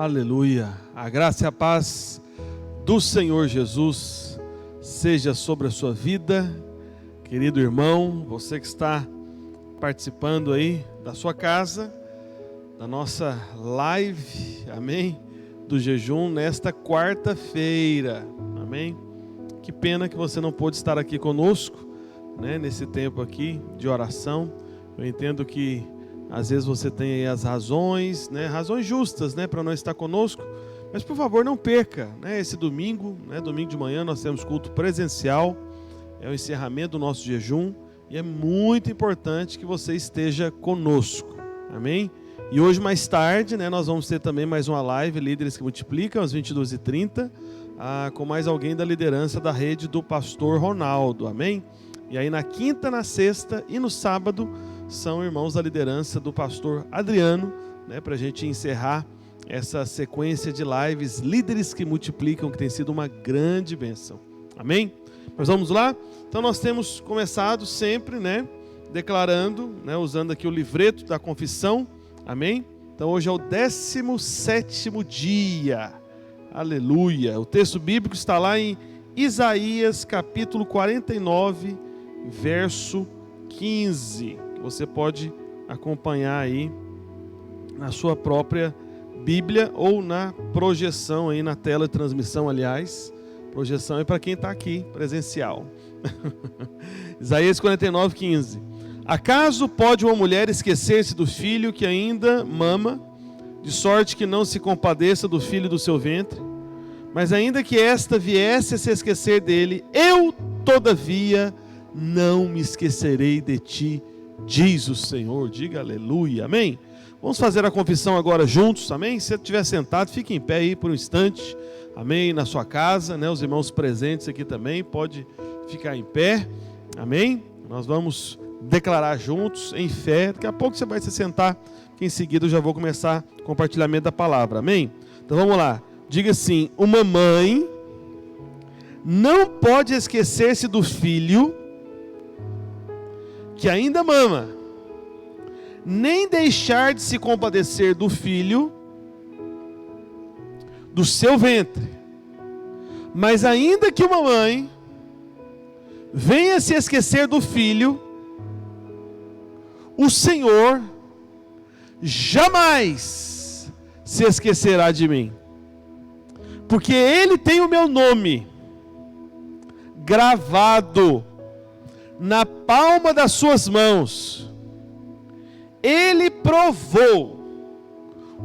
Aleluia. A graça e a paz do Senhor Jesus seja sobre a sua vida, querido irmão, você que está participando aí da sua casa, da nossa live, amém, do jejum nesta quarta-feira, amém. Que pena que você não pôde estar aqui conosco, né, nesse tempo aqui de oração. Eu entendo que às vezes você tem aí as razões, né, razões justas, né, para não estar conosco, mas por favor não perca, né, esse domingo, né, domingo de manhã nós temos culto presencial, é o encerramento do nosso jejum e é muito importante que você esteja conosco, amém? E hoje mais tarde, né, nós vamos ter também mais uma live, Líderes que Multiplicam, às 22h30, com mais alguém da liderança da rede do pastor Ronaldo, amém? E aí na quinta, na sexta e no sábado são irmãos da liderança do pastor Adriano, né, para a gente encerrar essa sequência de lives Líderes que Multiplicam, que tem sido uma grande bênção, amém? Mas vamos lá? Então nós temos começado sempre, né, declarando, né, usando aqui o livreto da confissão, amém? Então hoje é o 17º dia, aleluia. O texto bíblico está lá em Isaías capítulo 49, verso 15. Você pode acompanhar aí na sua própria Bíblia ou na projeção aí na tela de transmissão, aliás. Projeção é para quem está aqui, presencial. Isaías 49, 15. Acaso pode uma mulher esquecer-se do filho que ainda mama, de sorte que não se compadeça do filho do seu ventre? Mas ainda que esta viesse a se esquecer dele, eu, todavia, não me esquecerei de ti, diz o Senhor. Diga aleluia, amém? Vamos fazer a confissão agora juntos, amém? Se você estiver sentado, fique em pé aí por um instante, amém? Na sua casa, né? Os irmãos presentes aqui também, pode ficar em pé, amém? Nós vamos declarar juntos, em fé. Daqui a pouco você vai se sentar, que em seguida eu já vou começar o compartilhamento da palavra, amém? Então vamos lá, diga assim: uma mãe não pode esquecer-se do filho que ainda mama, nem deixar de se compadecer do filho do seu ventre. Mas ainda que uma mãe venha se esquecer do filho, o Senhor jamais se esquecerá de mim, porque Ele tem o meu nome gravado na palma das suas mãos. Ele provou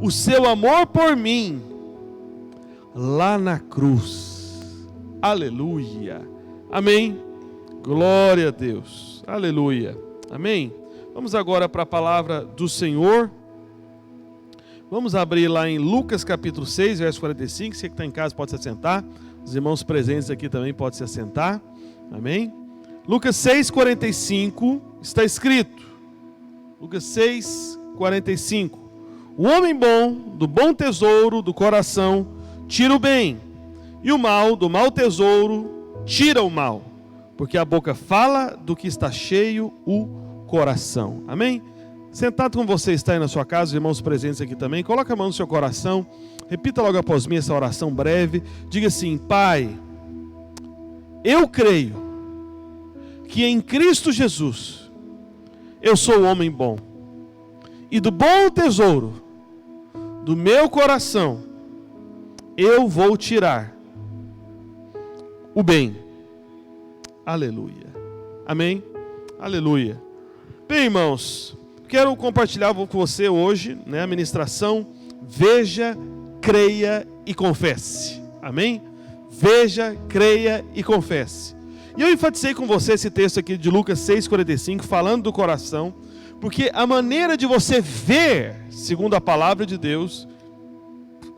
o seu amor por mim lá na cruz. Aleluia, amém, glória a Deus, aleluia, amém. Vamos agora para a palavra do Senhor. Vamos abrir lá em Lucas capítulo 6, verso 45. Você que está em casa pode se assentar. Os irmãos presentes aqui também podem se assentar, amém. Lucas 6, 45 está escrito. Lucas 6, 45. O homem bom, do bom tesouro do coração, tira o bem, e o mal, do mau tesouro, tira o mal, porque a boca fala do que está cheio o coração, amém? Sentado como você está aí na sua casa, os irmãos presentes aqui também, coloca a mão no seu coração, repita logo após mim essa oração breve, diga assim: Pai, eu creio que em Cristo Jesus eu sou o homem bom, e do bom tesouro do meu coração eu vou tirar o bem. Aleluia, amém, aleluia. Bem, irmãos, quero compartilhar com você hoje, né, a ministração Veja, Creia e Confesse, amém? Veja, creia e confesse. E eu enfatizei com você esse texto aqui de Lucas 6,45, falando do coração, porque a maneira de você ver, segundo a palavra de Deus,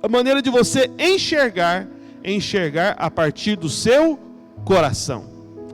a maneira de você enxergar, é enxergar a partir do seu coração,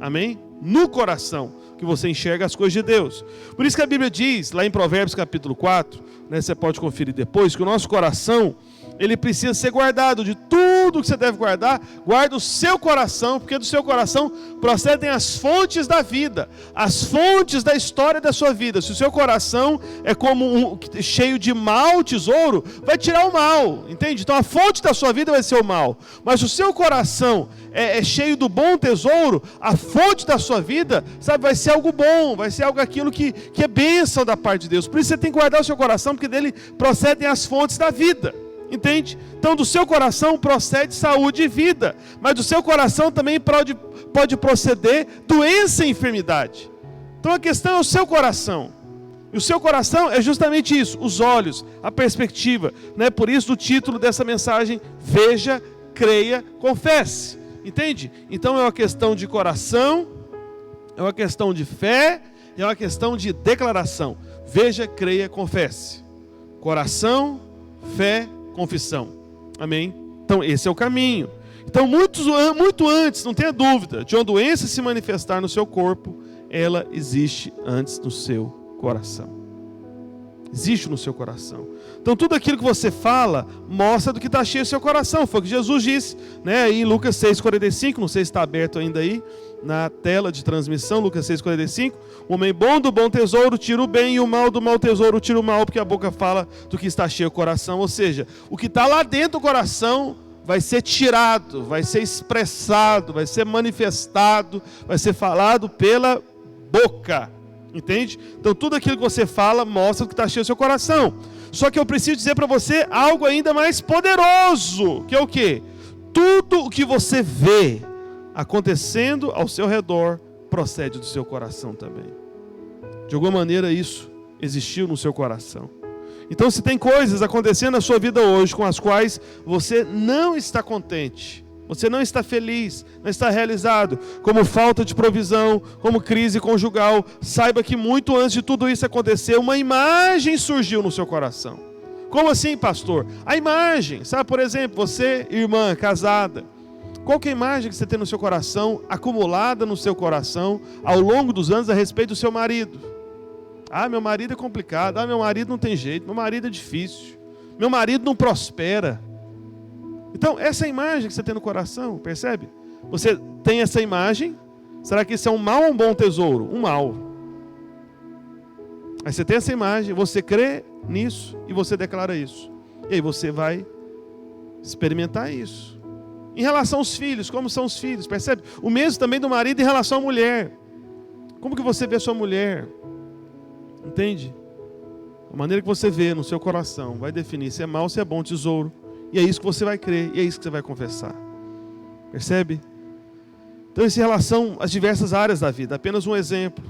amém? No coração que você enxerga as coisas de Deus. Por isso que a Bíblia diz, lá em Provérbios capítulo 4, né, você pode conferir depois, que o nosso coração, ele precisa ser guardado de tudo tudo que você deve guardar, guarda o seu coração, porque do seu coração procedem as fontes da vida, as fontes da história da sua vida. Se o seu coração é como cheio de mau tesouro, vai tirar o mal, entende? Então a fonte da sua vida vai ser o mal, mas o seu coração é cheio do bom tesouro, a fonte da sua vida, sabe, vai ser algo bom, vai ser algo aquilo que é bênção da parte de Deus. Por isso você tem que guardar o seu coração, porque dele procedem as fontes da vida, entende? Então do seu coração procede saúde e vida, mas do seu coração também pode proceder doença e enfermidade. Então a questão é o seu coração, e o seu coração é justamente isso, os olhos, a perspectiva, né? Por isso o título dessa mensagem, veja, creia, confesse. Entende? Então é uma questão de coração, é uma questão de fé, é uma questão de declaração. Veja, creia, confesse. Coração, fé, confissão. Amém? Então esse é o caminho. Então muito antes, não tenha dúvida, de uma doença se manifestar no seu corpo, ela existe antes no seu coração. Existe no seu coração. Então tudo aquilo que você fala mostra do que está cheio no seu coração. Foi o que Jesus disse, né? Aí em Lucas 6,45, não sei se está aberto ainda aí na tela de transmissão, Lucas 6,45. O homem bom do bom tesouro tira o bem, e o mal do mau tesouro tira o mal, porque a boca fala do que está cheio o coração. Ou seja, o que está lá dentro do coração vai ser tirado, vai ser expressado, vai ser manifestado, vai ser falado pela boca. Entende? Então tudo aquilo que você fala mostra o que está cheio no seu coração. Só que eu preciso dizer para você algo ainda mais poderoso, que é o quê? Tudo o que você vê acontecendo ao seu redor procede do seu coração também. De alguma maneira isso existiu no seu coração. Então se tem coisas acontecendo na sua vida hoje com as quais você não está contente, você não está feliz, não está realizado, como falta de provisão, como crise conjugal, saiba que muito antes de tudo isso acontecer, uma imagem surgiu no seu coração. Como assim, pastor? A imagem, sabe, por exemplo, você, irmã, casada, qual que é a imagem que você tem no seu coração, acumulada no seu coração, ao longo dos anos a respeito do seu marido? Ah, meu marido é complicado, ah, meu marido não tem jeito, meu marido é difícil, meu marido não prospera. Então, essa imagem que você tem no coração, percebe? Você tem essa imagem, será que isso é um mal ou um bom tesouro? Um mal. Aí você tem essa imagem, você crê nisso e você declara isso. E aí você vai experimentar isso. Em relação aos filhos, como são os filhos, percebe? O mesmo também do marido em relação à mulher. Como que você vê a sua mulher? Entende? A maneira que você vê no seu coração vai definir se é mal ou se é bom tesouro. E é isso que você vai crer, e é isso que você vai confessar. Percebe? Então isso em relação às diversas áreas da vida, apenas um exemplo.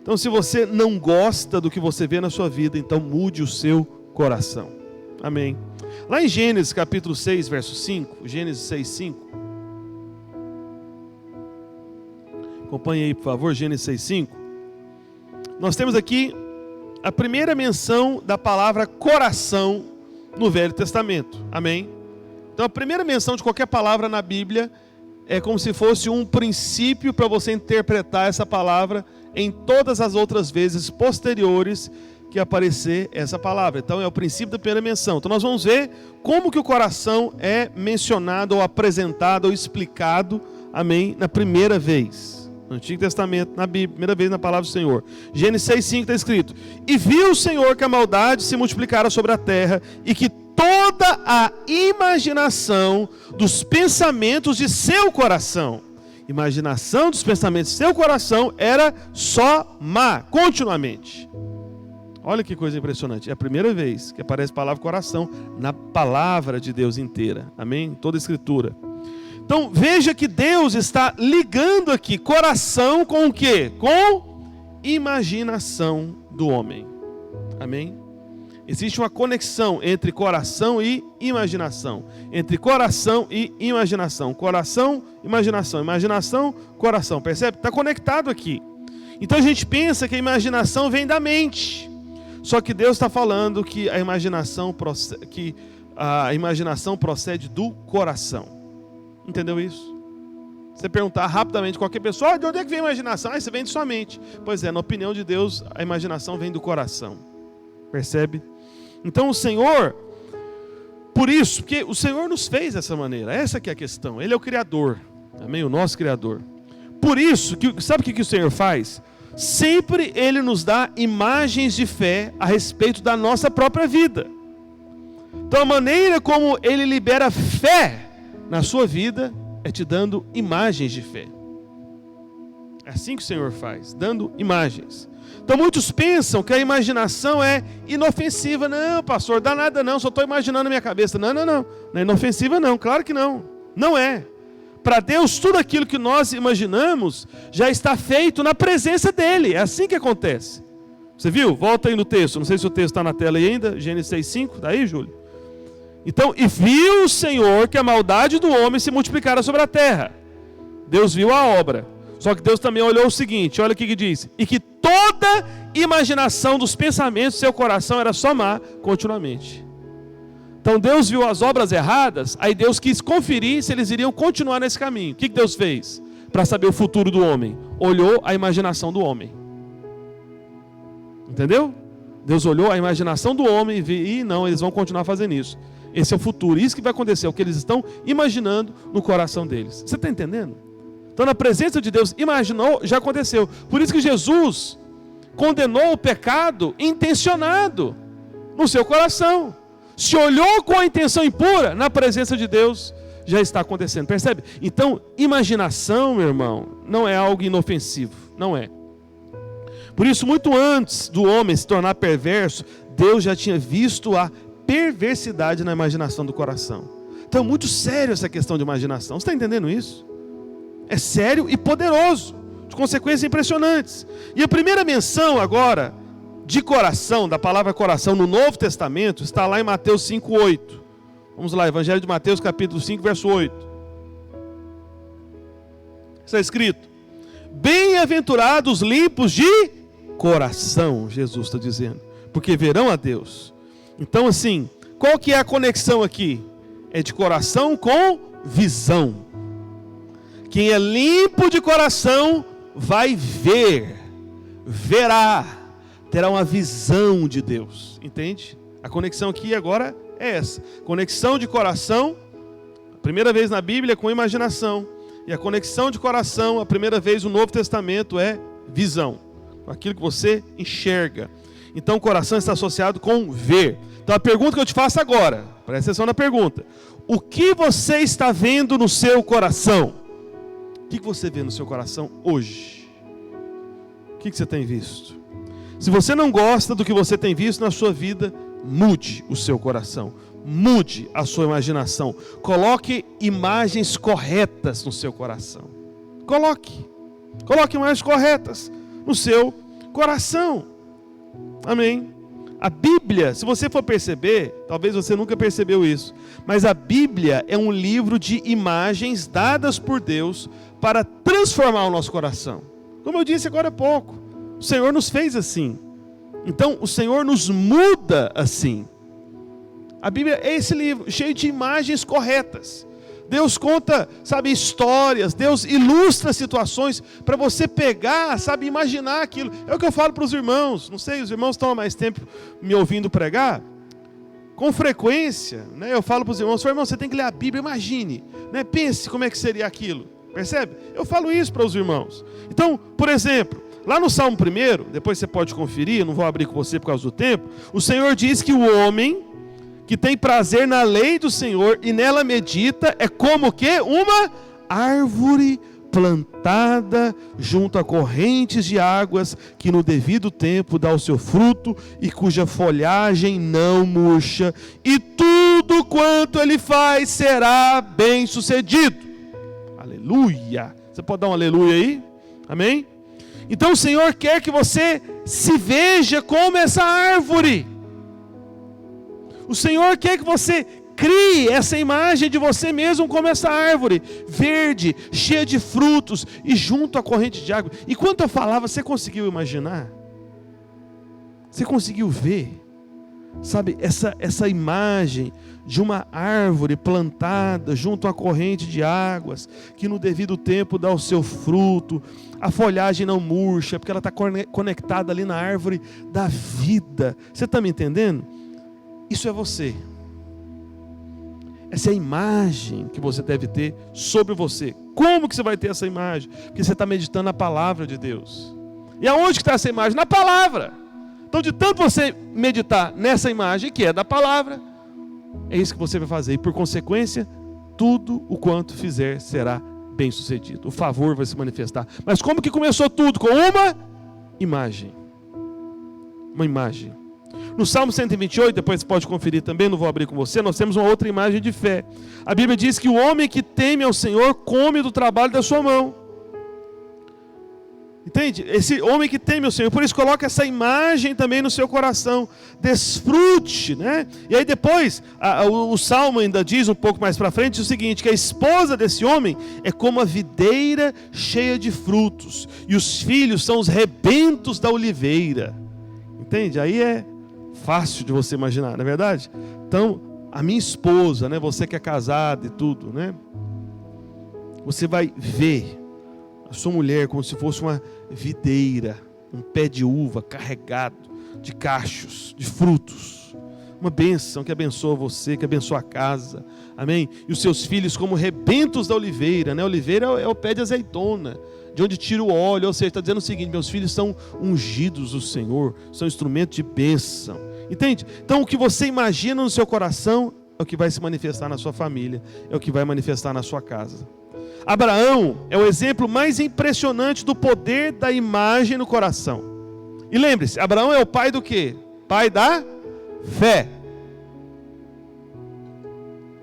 Então se você não gosta do que você vê na sua vida, então mude o seu coração. Amém. Lá em Gênesis capítulo 6, verso 5, Gênesis 6, 5. Acompanhe aí, por favor, Gênesis 6, 5. Nós temos aqui a primeira menção da palavra coração no Velho Testamento. Amém? Então a primeira menção de qualquer palavra na Bíblia é como se fosse um princípio para você interpretar essa palavra em todas as outras vezes posteriores que aparecer essa palavra. Então é o princípio da primeira menção. Então nós vamos ver como que o coração é mencionado ou apresentado ou explicado, amém, na primeira vez. No Antigo Testamento, na Bíblia, primeira vez na palavra do Senhor. Gênesis 6,5 está escrito: E viu o Senhor que a maldade se multiplicara sobre a terra, e que toda a imaginação dos pensamentos de seu coração, imaginação dos pensamentos de seu coração, era só má, continuamente. Olha que coisa impressionante. É a primeira vez que aparece a palavra coração na palavra de Deus inteira. Amém? Toda a Escritura. Então veja que Deus está ligando aqui coração com o quê? Com imaginação do homem. Amém? Existe uma conexão entre coração e imaginação. Entre coração e imaginação. Coração, imaginação. Imaginação, coração. Percebe? Está conectado aqui. Então a gente pensa que a imaginação vem da mente. Só que Deus está falando que a imaginação procede do coração. Entendeu isso? Você perguntar rapidamente a qualquer pessoa, de onde é que vem a imaginação? Isso vem de sua mente. Pois é, na opinião de Deus, a imaginação vem do coração. Percebe? Então o Senhor Por isso, porque o Senhor nos fez dessa maneira. Essa que é a questão. Ele é o Criador. Amém? O nosso Criador. Por isso, sabe o que o Senhor faz? Sempre Ele nos dá imagens de fé a respeito da nossa própria vida. Então a maneira como Ele libera fé na sua vida é te dando imagens de fé. É assim que o Senhor faz, dando imagens. Então muitos pensam que a imaginação é inofensiva. Não, pastor, dá nada não, só estou imaginando na minha cabeça. Não. Não é inofensiva não, claro que não. Não é. Para Deus, tudo aquilo que nós imaginamos já está feito na presença dEle. É assim que acontece. Você viu? Volta aí no texto. Não sei se o texto está na tela aí ainda. Gênesis 6:5. Está aí, Júlio? Então, e viu o Senhor que a maldade do homem se multiplicara sobre a terra. Deus viu a obra. Só que Deus também olhou o seguinte. Olha o que diz. E que toda imaginação dos pensamentos do seu coração era só má continuamente. Então Deus viu as obras erradas, aí Deus quis conferir se eles iriam continuar nesse caminho. O que Deus fez para saber o futuro do homem? Olhou a imaginação do homem. Entendeu? Deus olhou a imaginação do homem e viu, e não, eles vão continuar fazendo isso. Esse é o futuro, isso que vai acontecer, é o que eles estão imaginando no coração deles. Você está entendendo? Então na presença de Deus, imaginou, já aconteceu. Por isso que Jesus condenou o pecado intencionado no seu coração. Se olhou com a intenção impura, na presença de Deus, já está acontecendo. Percebe? Então, imaginação, meu irmão, não é algo inofensivo. Não é. Por isso, muito antes do homem se tornar perverso, Deus já tinha visto a perversidade na imaginação do coração. Então, muito sério essa questão de imaginação. Você está entendendo isso? É sério e poderoso, de consequências impressionantes. E a primeira menção agora de coração, da palavra coração no Novo Testamento, está lá em Mateus 5:8. Vamos lá, Evangelho de Mateus, capítulo 5, verso 8. Está escrito: bem-aventurados limpos de coração, Jesus está dizendo, porque verão a Deus. Então assim, qual que é a conexão aqui? É de coração com visão. Quem é limpo de coração vai ver, verá, terá uma visão de Deus, entende? A conexão aqui agora é essa, conexão de coração, a primeira vez na Bíblia com imaginação, e a conexão de coração, a primeira vez no Novo Testamento é visão, aquilo que você enxerga. Então o coração está associado com ver. Então a pergunta que eu te faço agora, presta atenção na pergunta: o que você está vendo no seu coração? O que você vê no seu coração hoje? O que você tem visto? Se você não gosta do que você tem visto na sua vida, mude o seu coração, mude a sua imaginação, coloque imagens corretas no seu coração. Coloque imagens corretas no seu coração. Amém? A Bíblia, se você for perceber, talvez você nunca percebeu isso, mas a Bíblia é um livro de imagens dadas por Deus para transformar o nosso coração. Como eu disse agora há pouco, o Senhor nos fez assim. Então o Senhor nos muda assim. A Bíblia é esse livro, cheio de imagens corretas. Deus conta, histórias, Deus ilustra situações para você pegar, imaginar aquilo. É o que eu falo para os irmãos, não sei, os irmãos estão há mais tempo me ouvindo pregar. Com frequência, eu falo para os irmãos, irmão, você tem que ler a Bíblia, imagine, pense como é que seria aquilo, percebe? Eu falo isso para os irmãos. Então, por exemplo, lá no Salmo 1, depois você pode conferir, não vou abrir com você por causa do tempo, o Senhor diz que o homem que tem prazer na lei do Senhor e nela medita, é como o quê? Uma árvore plantada junto a correntes de águas, que no devido tempo dá o seu fruto e cuja folhagem não murcha, e tudo quanto ele faz será bem sucedido. Aleluia! Você pode dar um aleluia aí? Amém? Então o Senhor quer que você se veja como essa árvore. O Senhor quer que você crie essa imagem de você mesmo como essa árvore, verde, cheia de frutos e junto à corrente de água. E quando eu falava, você conseguiu imaginar? Você conseguiu ver? Essa imagem de uma árvore plantada junto à corrente de águas, que no devido tempo dá o seu fruto, a folhagem não murcha, porque ela está conectada ali na árvore da vida. Você está me entendendo? Isso é você. Essa é a imagem que você deve ter sobre você. Como que você vai ter essa imagem? Porque você está meditando na palavra de Deus. E aonde que está essa imagem? Na palavra. Então, de tanto você meditar nessa imagem, que é da palavra, é isso que você vai fazer. E por consequência, tudo o quanto fizer será bem sucedido. O favor vai se manifestar. Mas como que começou tudo? Com uma imagem. Uma imagem. No Salmo 128, depois você pode conferir também, não vou abrir com você, nós temos uma outra imagem de fé. A Bíblia diz que o homem que teme ao Senhor come do trabalho da sua mão. Entende? Esse homem que teme ao Senhor, por isso coloca essa imagem também no seu coração. Desfrute, né? E aí depois, o Salmo ainda diz um pouco mais para frente o seguinte, que a esposa desse homem é como a videira cheia de frutos, e os filhos são os rebentos da oliveira. Entende? Aí é fácil de você imaginar, não é verdade? Então, a minha esposa, né? Você que é casado e tudo, né? Você vai ver a sua mulher como se fosse uma videira, um pé de uva carregado de cachos, de frutos. Uma bênção que abençoa você, que abençoa a casa. Amém? E os seus filhos como rebentos da oliveira, né? Oliveira é o pé de azeitona, de onde tira o óleo. Ou seja, está dizendo o seguinte: meus filhos são ungidos do Senhor, são instrumentos de bênção. Entende? Então o que você imagina no seu coração é o que vai se manifestar na sua família, é o que vai manifestar na sua casa. Abraão é o exemplo mais impressionante do poder da imagem no coração. E lembre-se, Abraão é o pai do quê? Pai da fé.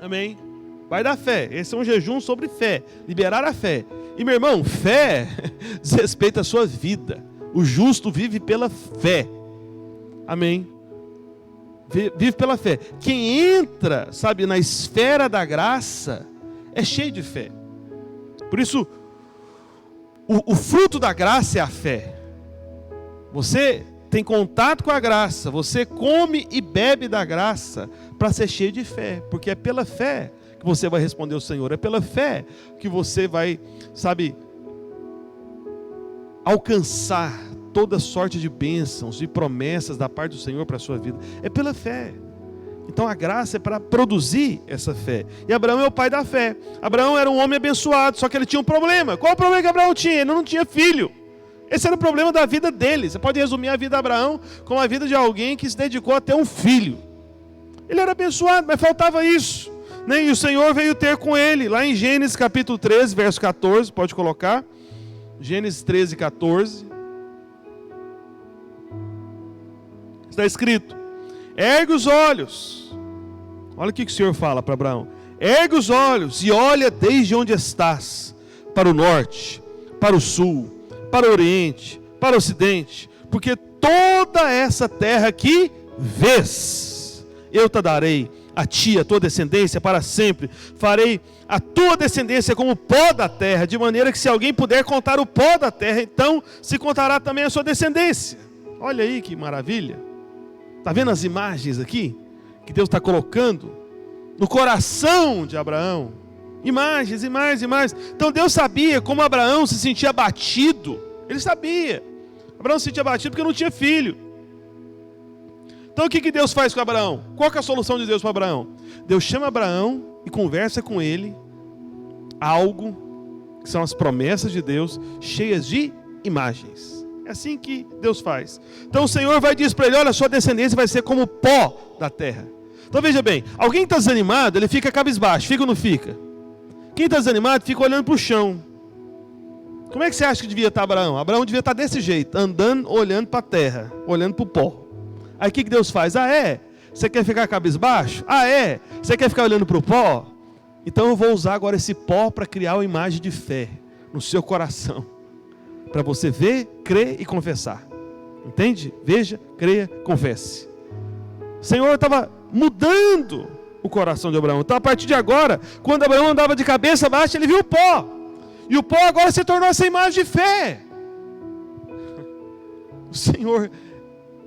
Amém? Pai da fé. Esse é um jejum sobre fé, liberar a fé. E meu irmão, fé diz respeito à sua vida. O justo vive pela fé. Amém? Vive pela fé. Quem entra, sabe, na esfera da graça é cheio de fé. Por isso, o fruto da graça é a fé. Você tem contato com a graça, você come e bebe da graça para ser cheio de fé, porque é pela fé que você vai responder ao Senhor, é pela fé que você vai, sabe, alcançar toda sorte de bênçãos e promessas da parte do Senhor para a sua vida. É pela fé. Então a graça é para produzir essa fé. E Abraão é o pai da fé. Abraão era um homem abençoado, só que ele tinha um problema. Qual o problema que Abraão tinha? Ele não tinha filho. Esse era o problema da vida dele. Você pode resumir a vida de Abraão como a vida de alguém que se dedicou a ter um filho. Ele era abençoado, mas faltava isso, né? E o Senhor veio ter com ele, lá em Gênesis capítulo 13, verso 14, pode colocar. Gênesis 13, 14. Está escrito: ergue os olhos. Olha o que o Senhor fala para Abraão: ergue os olhos e olha desde onde estás, para o norte, para o sul, para o oriente, para o ocidente, porque toda essa terra que vês, eu te darei a ti, a tua descendência para sempre. Farei a tua descendência como o pó da terra, de maneira que se alguém puder contar o pó da terra, então se contará também a sua descendência. Olha aí que maravilha. Está vendo as imagens aqui que Deus está colocando no coração de Abraão? Imagens, imagens, imagens. Então Deus sabia como Abraão se sentia abatido. Ele sabia. Abraão se sentia abatido porque não tinha filho. Então o que Deus faz com Abraão? Qual que é a solução de Deus para Abraão? Deus chama Abraão e conversa com ele algo que são as promessas de Deus, cheias de imagens. É assim que Deus faz. Então o Senhor vai dizer para ele: olha, sua descendência vai ser como o pó da terra. Então veja bem, alguém está desanimado, ele fica cabisbaixo, fica ou não fica? Quem está desanimado fica olhando para o chão. Como é que você acha que devia estar Abraão? Abraão devia estar desse jeito, andando, olhando para a terra, olhando para o pó. Aí o que Deus faz? Ah, é? Você quer ficar cabisbaixo? Ah, é? Você quer ficar olhando para o pó? Então eu vou usar agora esse pó para criar uma imagem de fé no seu coração, para você ver, crer e confessar. Entende? Veja, creia, confesse. O Senhor estava mudando o coração de Abraão. Então a partir de agora, quando Abraão andava de cabeça baixa, ele viu o pó. E o pó agora se tornou essa imagem de fé. O Senhor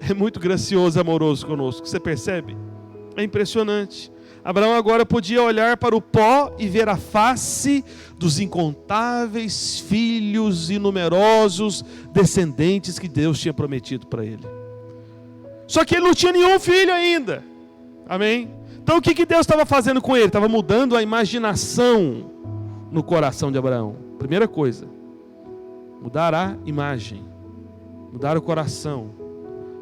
é muito gracioso e amoroso conosco. Você percebe? É impressionante. Abraão agora podia olhar para o pó e ver a face dos incontáveis filhos e numerosos descendentes que Deus tinha prometido para ele. Só que ele não tinha nenhum filho ainda. Amém? Então o que Deus estava fazendo com ele? Estava mudando a imaginação no coração de Abraão. Primeira coisa, mudar a imagem, mudar o coração,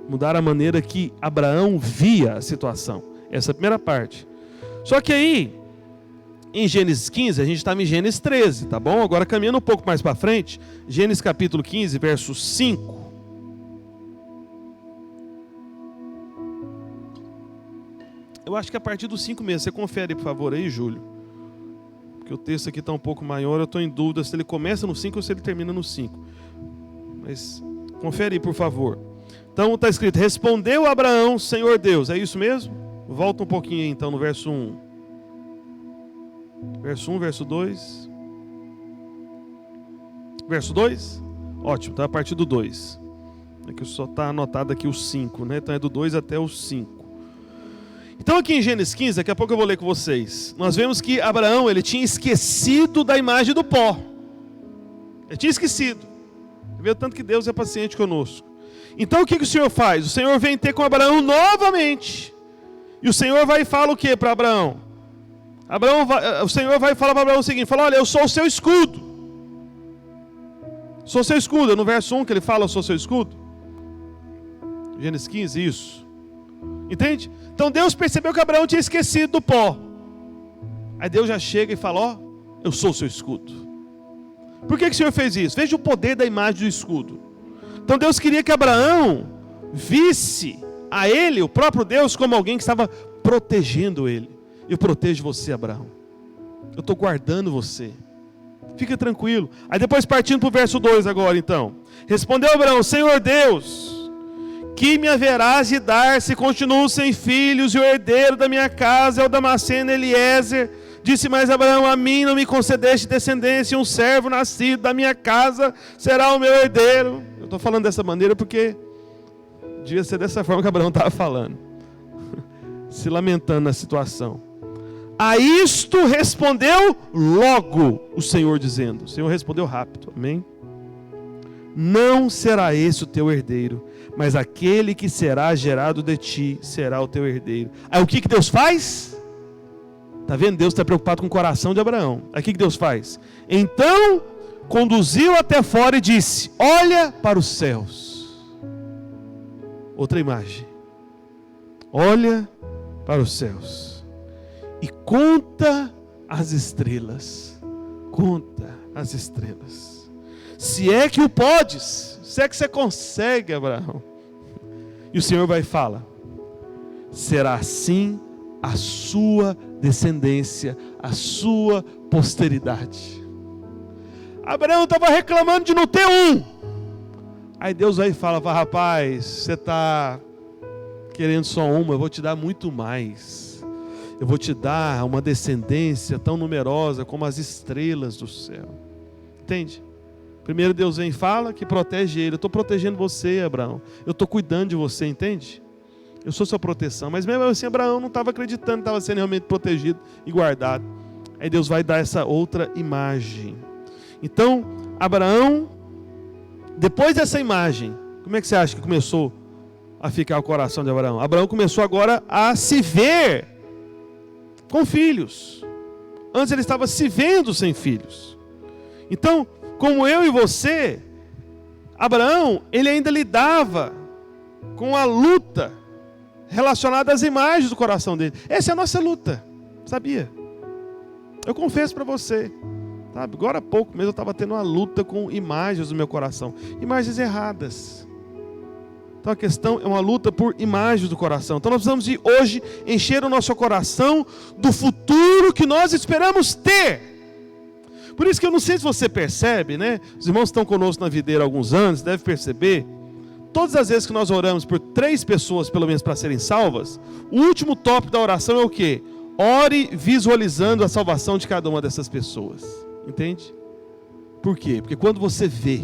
mudar a maneira que Abraão via a situação. Essa é a primeira parte. Só que aí, em Gênesis 15, a gente estava em Gênesis 13, tá bom? Agora caminhando um pouco mais para frente, Gênesis capítulo 15, verso 5. Eu acho que a partir do 5 mesmo. Você confere, por favor, aí, Júlio. Porque o texto aqui está um pouco maior. Eu estou em dúvida se ele começa no 5 ou se ele termina no 5. Mas confere aí, por favor. Então está escrito: respondeu Abraão, Senhor Deus. É isso mesmo? Volta um pouquinho aí, então, no verso 1. Verso 1, verso 2. Verso 2? Ótimo, está a partir do 2. É que só está anotado aqui o 5, né? Então é do 2 até o 5. Então aqui em Gênesis 15, daqui a pouco eu vou ler com vocês, nós vemos que Abraão, ele tinha esquecido da imagem do pó. Ele tinha esquecido. Vê o tanto que Deus é paciente conosco. Então o que o Senhor faz? O Senhor vem ter com Abraão novamente. E o Senhor vai e fala o que para Abraão? O Senhor vai falar para Abraão o seguinte: fala, olha, eu sou o seu escudo. Sou seu escudo. No verso 1 que ele fala, eu sou seu escudo. Gênesis 15, isso. Entende? Então Deus percebeu que Abraão tinha esquecido do pó. Aí Deus já chega e fala: ó, eu sou o seu escudo. Por que o Senhor fez isso? Veja o poder da imagem do escudo. Então Deus queria que Abraão visse a ele, o próprio Deus, como alguém que estava protegendo ele. Eu protejo você, Abraão. Eu estou guardando você. Fica tranquilo. Aí depois partindo para o verso 2 agora então. Respondeu Abraão: Senhor Deus, que me haverás de dar se continuo sem filhos, e o herdeiro da minha casa é o Damasceno Eliezer? Disse mais Abraão: a mim não me concedeste descendência, e um servo nascido da minha casa será o meu herdeiro. Eu estou falando dessa maneira porque devia ser dessa forma que Abraão estava falando, se lamentando na situação. A isto respondeu logo o Senhor, dizendo, o Senhor respondeu rápido, amém? Não será esse o teu herdeiro, mas aquele que será gerado de ti será o teu herdeiro. Aí o que Deus faz? Está vendo? Deus está preocupado com o coração de Abraão. Aí o que Deus faz? Então conduziu até fora e disse: olha para os céus. Outra imagem. Olha para os céus e conta as estrelas. Conta as estrelas. Se é que o podes, se é que você consegue, Abraão. E o Senhor vai e fala: será assim a sua descendência, a sua posteridade. Abraão estava reclamando de não ter um. Aí Deus vai e fala: rapaz, você está querendo só uma, eu vou te dar muito mais. Eu vou te dar uma descendência tão numerosa como as estrelas do céu. Entende? Primeiro Deus vem e fala que protege ele. Eu estou protegendo você, Abraão. Eu estou cuidando de você, entende? Eu sou sua proteção. Mas mesmo assim, Abraão não estava acreditando que estava sendo realmente protegido e guardado. Aí Deus vai dar essa outra imagem. Então, Abraão, depois dessa imagem, como é que você acha que começou a ficar o coração de Abraão? Abraão começou agora a se ver com filhos. Antes ele estava se vendo sem filhos. Então, como eu e você, Abraão, ele ainda lidava com a luta relacionada às imagens do coração dele. Essa é a nossa luta, sabia? Eu confesso para você, sabe? Agora há pouco mesmo eu estava tendo uma luta com imagens do meu coração, imagens erradas. Então a questão é uma luta por imagens do coração. Então nós precisamos de hoje encher o nosso coração do futuro que nós esperamos ter. Por isso que eu não sei se você percebe, né? Os irmãos que estão conosco na videira há alguns anos, devem perceber, todas as vezes que nós oramos por 3 pessoas, pelo menos para serem salvas, o último tópico da oração é o quê? Ore visualizando a salvação de cada uma dessas pessoas. Entende? Por quê? Porque quando você vê,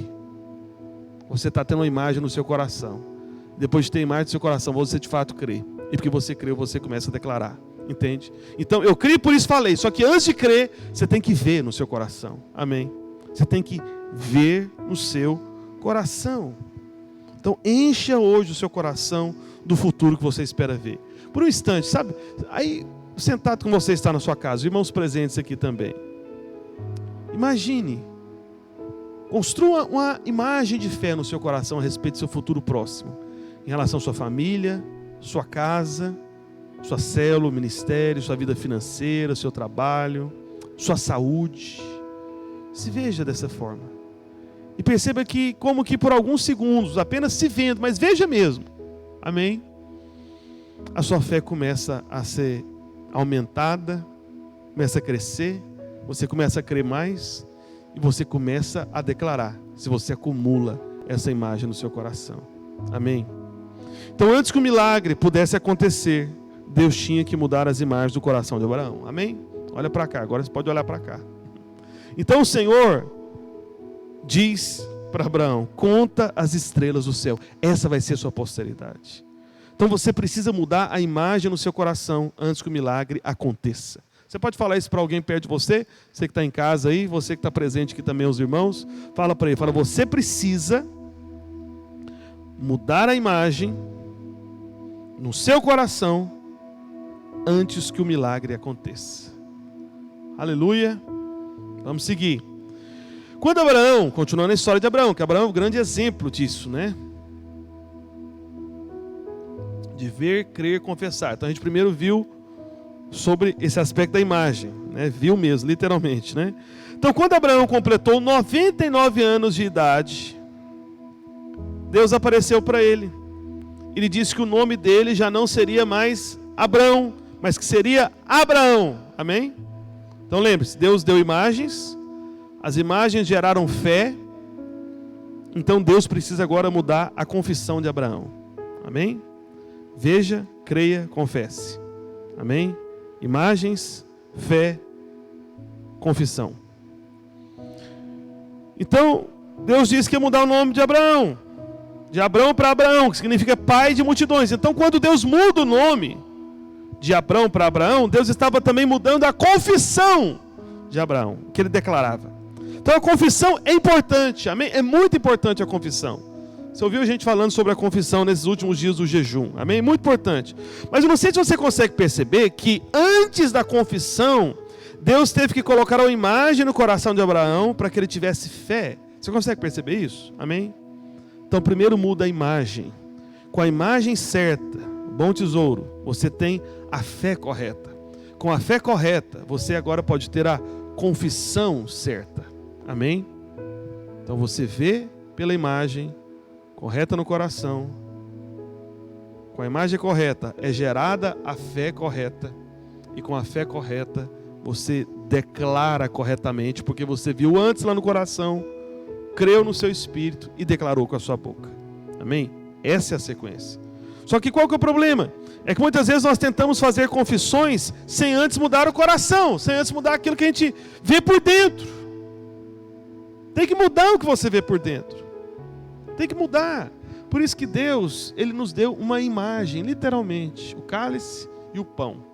você está tendo uma imagem no seu coração. Depois de ter imagem no seu coração, você de fato crê. E porque você creu, você começa a declarar. Entende? Então eu creio, por isso falei. Só que antes de crer, você tem que ver no seu coração. Amém? Você tem que ver no seu coração. Então encha hoje o seu coração do futuro que você espera ver. Por um instante, sabe? Aí sentado como você está na sua casa, irmãos presentes aqui também. Imagine, construa uma imagem de fé no seu coração a respeito do seu futuro próximo, em relação à sua família, sua casa, sua célula, ministério, sua vida financeira, seu trabalho, sua saúde. Se veja dessa forma. E perceba que, como que por alguns segundos, apenas se vendo, mas veja mesmo. Amém? A sua fé começa a ser aumentada, começa a crescer, você começa a crer mais e você começa a declarar, se você acumula essa imagem no seu coração. Amém? Então, antes que o milagre pudesse acontecer, Deus tinha que mudar as imagens do coração de Abraão. Amém? Olha para cá, agora você pode olhar para cá. Então o Senhor diz para Abraão: conta as estrelas do céu, essa vai ser a sua posteridade. Então você precisa mudar a imagem no seu coração antes que o milagre aconteça. Você pode falar isso para alguém perto de você, você que está em casa aí, você que está presente aqui também, os irmãos, fala para ele, fala, você precisa mudar a imagem no seu coração antes que o milagre aconteça. Aleluia. Vamos seguir. Quando Abraão, continuando a história de Abraão, que Abraão é um grande exemplo disso, né? De ver, crer, confessar. Então a gente primeiro viu sobre esse aspecto da imagem, né? Viu mesmo, literalmente, né? Então quando Abraão completou 99 anos de idade, Deus apareceu para ele. Ele disse que o nome dele já não seria mais Abrão, mas que seria Abraão. Amém? Então lembre-se, Deus deu imagens, as imagens geraram fé, então Deus precisa agora mudar a confissão de Abraão. Amém? Veja, creia, confesse. Amém? Imagens, fé, confissão. Então, Deus disse que ia mudar o nome de Abraão para Abraão, que significa pai de multidões. Então, quando Deus muda o nome de Abrão para Abraão, Deus estava também mudando a confissão de Abraão, que ele declarava. Então a confissão é importante, amém? É muito importante a confissão. Você ouviu a gente falando sobre a confissão nesses últimos dias do jejum, amém? Muito importante. Mas eu não sei se você consegue perceber que antes da confissão, Deus teve que colocar uma imagem no coração de Abraão para que ele tivesse fé. Você consegue perceber isso? Amém? Então primeiro muda a imagem. Com a imagem certa, bom tesouro, você tem a fé correta. Com a fé correta, você agora pode ter a confissão certa. Amém? Então você vê pela imagem correta no coração. Com a imagem correta é gerada a fé correta. E com a fé correta você declara corretamente, porque você viu antes lá no coração, creu no seu espírito e declarou com a sua boca. Amém? Essa é a sequência. Só que qual que é o problema? É que muitas vezes nós tentamos fazer confissões sem antes mudar o coração, sem antes mudar aquilo que a gente vê por dentro. Tem que mudar o que você vê por dentro. Tem que mudar. Por isso que Deus, Ele nos deu uma imagem, literalmente, o cálice e o pão.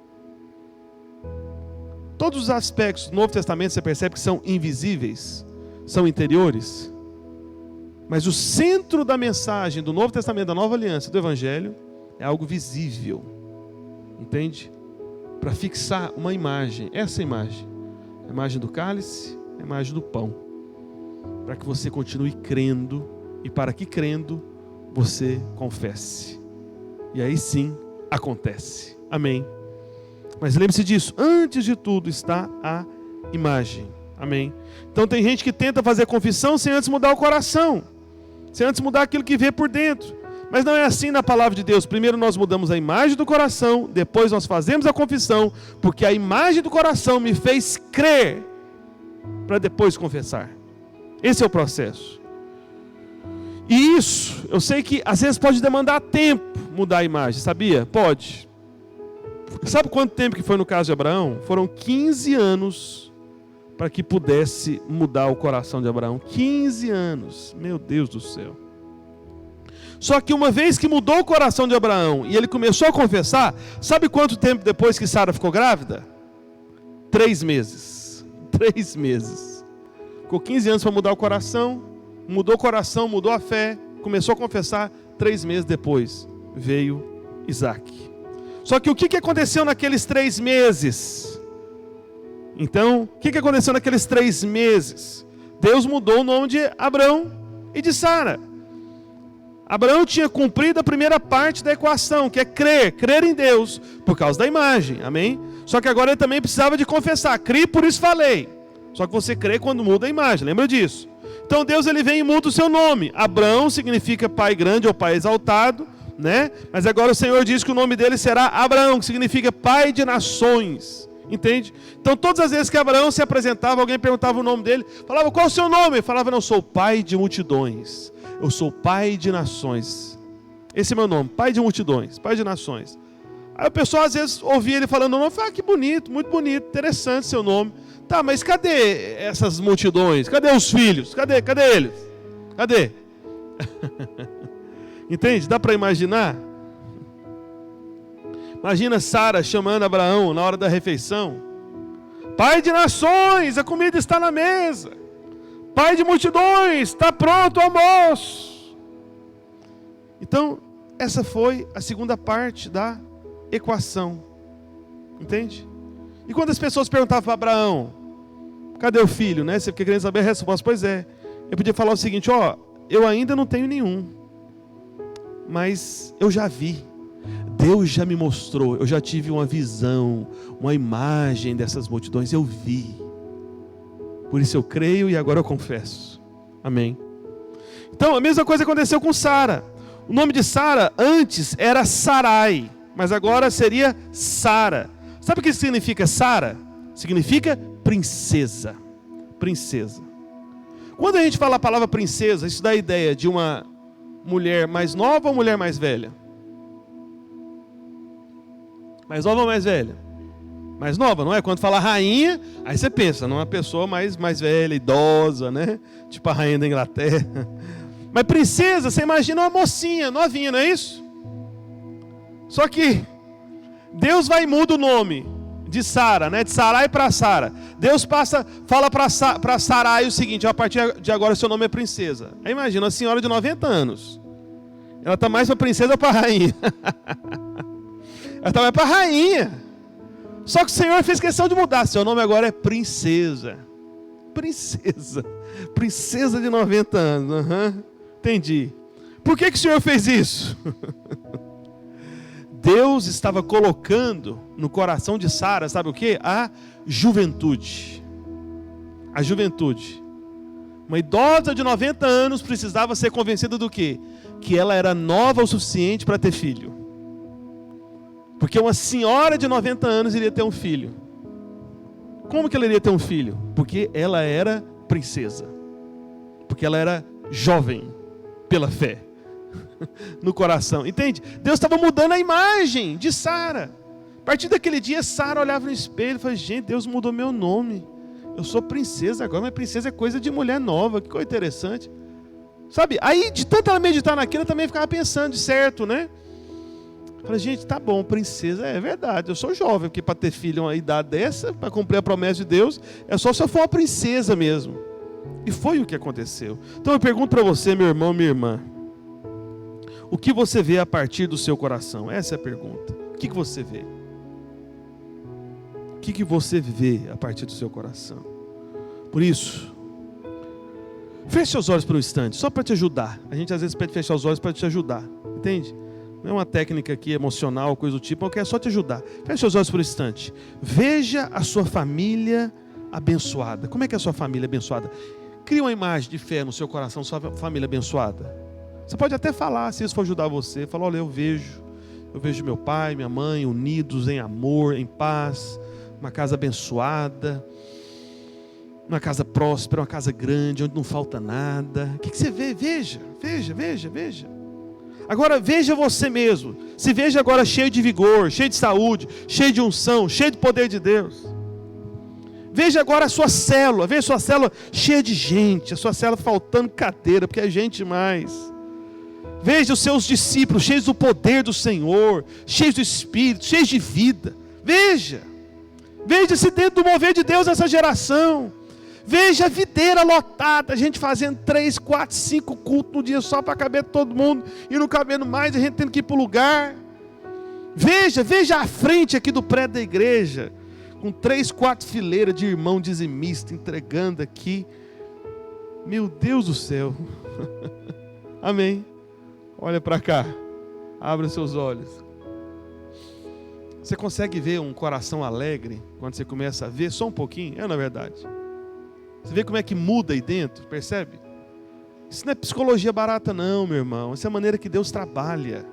Todos os aspectos do Novo Testamento você percebe que são invisíveis, são interiores. Mas o centro da mensagem do Novo Testamento, da Nova Aliança, do Evangelho, é algo visível. Entende? Para fixar uma imagem, essa imagem. A imagem do cálice, a imagem do pão. Para que você continue crendo, e para que crendo, você confesse. E aí sim, acontece. Amém. Mas lembre-se disso, antes de tudo está a imagem. Amém. Então tem gente que tenta fazer confissão sem antes mudar o coração, sem antes mudar aquilo que vê por dentro. Mas não é assim na palavra de Deus. Primeiro nós mudamos a imagem do coração, depois nós fazemos a confissão, porque a imagem do coração me fez crer, para depois confessar. Esse é o processo. E isso, eu sei que às vezes pode demandar tempo mudar a imagem, sabia? Pode. Sabe quanto tempo que foi no caso de Abraão? Foram 15 anos para que pudesse mudar o coração de Abraão. 15 anos, meu Deus do céu. Só que uma vez que mudou o coração de Abraão e ele começou a confessar, sabe quanto tempo depois que Sara ficou grávida? 3 meses. 3 meses. Ficou 15 anos para mudar o coração, mudou o coração, mudou a fé, começou a confessar, 3 meses depois veio Isaac. Só que o que aconteceu naqueles 3 meses? Então, o que aconteceu naqueles 3 meses? Deus mudou o nome de Abrão e de Sara. Abraão tinha cumprido a primeira parte da equação, que é crer em Deus, por causa da imagem, amém? Só que agora ele também precisava de confessar, criei, por isso falei. Só que você crê quando muda a imagem, lembra disso? Então Deus ele vem e muda o seu nome. Abrão significa pai grande ou pai exaltado, né? Mas agora o Senhor diz que o nome dele será Abraão, que significa pai de nações. Entende? Então todas as vezes que Abraão se apresentava, alguém perguntava o nome dele, falava, qual é o seu nome? Ele falava, não, eu sou pai de multidões. Eu sou pai de nações. Esse é meu nome, pai de multidões, pai de nações. Aí o pessoal às vezes ouvia ele falando o nome, fala, que bonito, muito bonito, interessante seu nome. Tá, mas cadê essas multidões? Cadê os filhos? Cadê eles? Cadê? Entende? Dá para imaginar? Imagina Sara chamando Abraão na hora da refeição. Pai de nações, a comida está na mesa. Pai de multidões, está pronto o almoço. Então, essa foi a segunda parte da equação. Entende? E quando as pessoas perguntavam para Abraão, cadê o filho, né? Você fica querendo saber a resposta. Pois é, eu podia falar o seguinte, eu ainda não tenho nenhum, mas eu já vi. Deus já me mostrou, eu já tive uma visão, uma imagem dessas multidões, eu vi. Por isso eu creio e agora eu confesso. Amém. Então a mesma coisa aconteceu com Sara. O nome de Sara antes era Sarai, mas agora seria Sara. Sabe o que significa Sara? Significa princesa. Princesa. Quando a gente fala a palavra princesa, isso dá a ideia de uma mulher mais nova ou mulher mais velha? Mais nova ou mais velha? Mais nova, não é? Quando fala rainha, aí você pensa numa pessoa mais velha, idosa, né? Tipo a rainha da Inglaterra. Mas princesa, você imagina uma mocinha, novinha, não é isso? Só que Deus vai e muda o nome de Sara, né? De Sarai para Sara. Deus fala para Sarai o seguinte, a partir de agora seu nome é princesa. Aí imagina, uma senhora de 90 anos. Ela está mais para princesa ou para rainha? Ela está mais para rainha. Só que o Senhor fez questão de mudar. Seu nome agora é princesa. Princesa. Princesa de 90 anos. Entendi. Por que o Senhor fez isso? Deus estava colocando no coração de Sara, sabe o que? A juventude. A juventude. Uma idosa de 90 anos precisava ser convencida do quê? Que ela era nova o suficiente para ter filho. Porque uma senhora de 90 anos iria ter um filho. Como que ela iria ter um filho? Porque ela era princesa. Porque ela era jovem pela fé. No coração, entende? Deus estava mudando a imagem de Sara. A partir daquele dia, Sara olhava no espelho e falava, gente, Deus mudou meu nome. Eu sou princesa agora, mas princesa é coisa de mulher nova, que coisa interessante. Sabe, aí de tanto ela meditar naquilo, eu também ficava pensando, de certo, né? Falei, gente, tá bom, princesa, é verdade, eu sou jovem, porque para ter filho uma idade dessa, para cumprir a promessa de Deus, é só se eu for uma princesa mesmo. E foi o que aconteceu. Então eu pergunto para você, meu irmão, minha irmã, o que você vê a partir do seu coração? Essa é a pergunta. O que você vê? O que você vê a partir do seu coração? Por isso, feche seus olhos por um instante, só para te ajudar. A gente às vezes pede fechar os olhos para te ajudar, entende? Não é uma técnica aqui emocional, coisa do tipo, eu quero só te ajudar. Feche seus olhos por um instante. Veja a sua família abençoada. Como é que é a sua família abençoada? Crie uma imagem de fé no seu coração, sua família abençoada. Você pode até falar, se isso for ajudar você. Fala, olha, eu vejo meu pai, minha mãe unidos em amor, em paz, uma casa abençoada, uma casa próspera, uma casa grande, onde não falta nada. O que você vê? Veja. Agora veja você mesmo. Se veja agora cheio de vigor, cheio de saúde, cheio de unção, cheio de poder de Deus. Veja agora a sua célula. Veja a sua célula cheia de gente. A sua célula faltando cadeira, porque é gente demais. Veja os seus discípulos cheios do poder do Senhor, cheios do Espírito, cheios de vida. Veja se dentro do mover de Deus nessa geração. Veja a videira lotada, a gente fazendo 3, 4, 5 cultos no dia só para caber todo mundo, e não cabendo mais, a gente tendo que ir para o lugar. Veja a frente aqui do prédio da igreja, com 3, 4 fileiras de irmão dizimista entregando aqui. Meu Deus do céu. Amém. Olha para cá. Abra seus olhos. Você consegue ver um coração alegre quando você começa a ver só um pouquinho? Na verdade. Você vê como é que muda aí dentro, percebe? Isso não é psicologia barata não, meu irmão. Isso é a maneira que Deus trabalha.